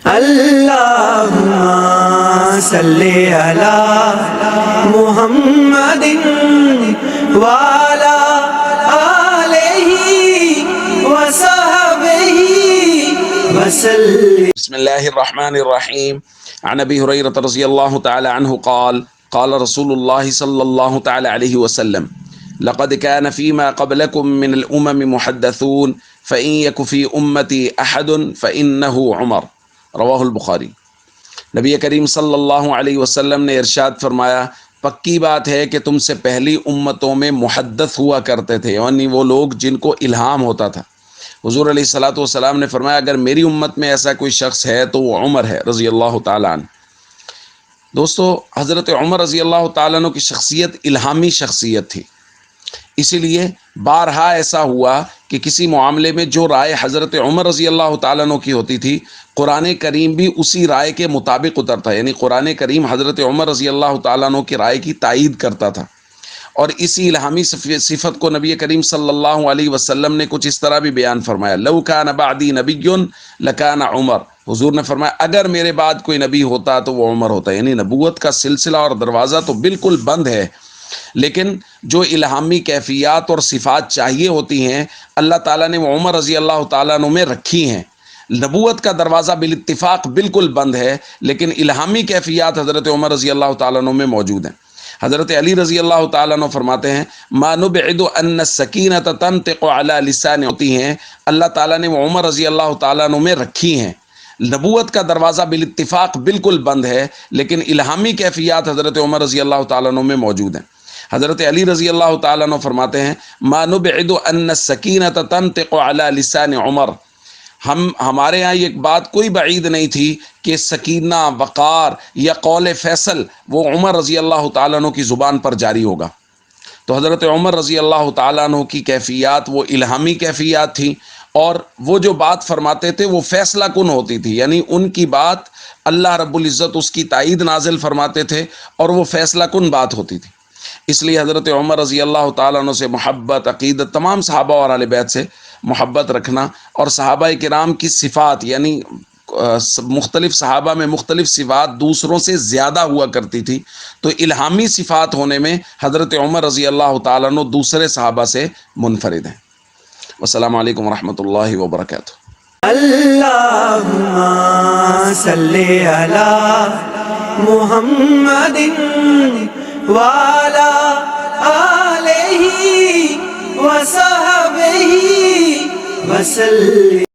اللهم صل على محمد وعلى آلہ وصحبہ وسلم۔ بسم اللہ الرحمن الرحیم۔ عن ابی ہریرہ رضی اللہ تعالی عنہ قال قال رسول اللہ صلی اللہ تعالی علیہ وسلم لقد كان فيما قبلكم من الامم محدثون فإن يك في امتی احد فإنه عمر، رواہ البخاری۔ نبی کریم صلی اللہ علیہ وسلم نے ارشاد فرمایا، پکی بات ہے کہ تم سے پہلی امتوں میں محدث ہوا کرتے تھے، یعنی وہ لوگ جن کو الہام ہوتا تھا۔ حضور علیہ الصلوۃ والسلام نے فرمایا اگر میری امت میں ایسا کوئی شخص ہے تو وہ عمر ہے رضی اللہ تعالیٰ عنہ۔ دوستو، حضرت عمر رضی اللہ تعالیٰ عنہ کی شخصیت الہامی شخصیت تھی، اسی لیے بارہا ایسا ہوا کہ کسی معاملے میں جو رائے حضرت عمر رضی اللہ تعالیٰ عنہ کی ہوتی تھی، قرآن کریم بھی اسی رائے کے مطابق اترتا ہے، یعنی قرآن کریم حضرت عمر رضی اللہ تعالیٰ عنہ کی رائے کی تائید کرتا تھا۔ اور اسی الہامی صفت کو نبی کریم صلی اللہ علیہ وسلم نے کچھ اس طرح بھی بیان فرمایا، لو کان بعدی نبی لکان عمر۔ حضور نے فرمایا اگر میرے بعد کوئی نبی ہوتا تو وہ عمر ہوتا، یعنی نبوت کا سلسلہ اور دروازہ تو بالکل بند ہے، لیکن جو الہامی کیفیات اور صفات چاہیے ہوتی ہیں اللہ تعالیٰ نے وہ عمر رضی اللہ تعالیٰ عنہ میں رکھی ہیں۔ نبوت کا دروازہ بالاتفاق بالکل بند ہے، لیکن الہامی کیفیات حضرت عمر رضی اللہ تعالیٰ عنہ میں موجود ہیں۔ حضرت علی رضی اللہ تعالیٰ عنہ فرماتے ہیں ما نبعد ان السکینۃ تنطق علی لسان، ہوتی ہیں اللہ تعالیٰ نے وہ عمر رضی اللہ تعالیٰ عنہ میں رکھی ہیں۔ نبوت کا دروازہ بالاتفاق بالکل بند ہے، لیکن الہامی کیفیات حضرت عمر رضی اللہ تعالیٰ عنہ میں موجود ہیں۔ حضرت علی رضی اللہ تعالیٰ عنہ فرماتے ہیں ما نبعد ان السکینۃ تنطق علی لسان عمر، ہمارے ہاں یہ بات کوئی بعید نہیں تھی کہ سکینہ، وقار یا قول فیصل وہ عمر رضی اللہ تعالیٰ عنہ کی زبان پر جاری ہوگا۔ تو حضرت عمر رضی اللہ تعالیٰ عنہ کی کیفیات وہ الہامی کیفیات تھیں، اور وہ جو بات فرماتے تھے وہ فیصلہ کن ہوتی تھی، یعنی ان کی بات اللہ رب العزت اس کی تائید نازل فرماتے تھے اور وہ فیصلہ کن بات ہوتی تھی۔ اس لیے حضرت عمر رضی اللہ تعالیٰ عنہ سے محبت، عقیدت، تمام صحابہ اور اہل بیت سے محبت رکھنا، اور صحابہ کرام کی صفات، یعنی مختلف صحابہ میں مختلف صفات دوسروں سے زیادہ ہوا کرتی تھی، تو الہامی صفات ہونے میں حضرت عمر رضی اللہ تعالیٰ عنہ دوسرے صحابہ سے منفرد ہیں۔ والسلام علیکم ورحمۃ اللہ وبرکاتہ۔ اللہم صلی علی محمد وعلی آلہ وصحبہ وسلم۔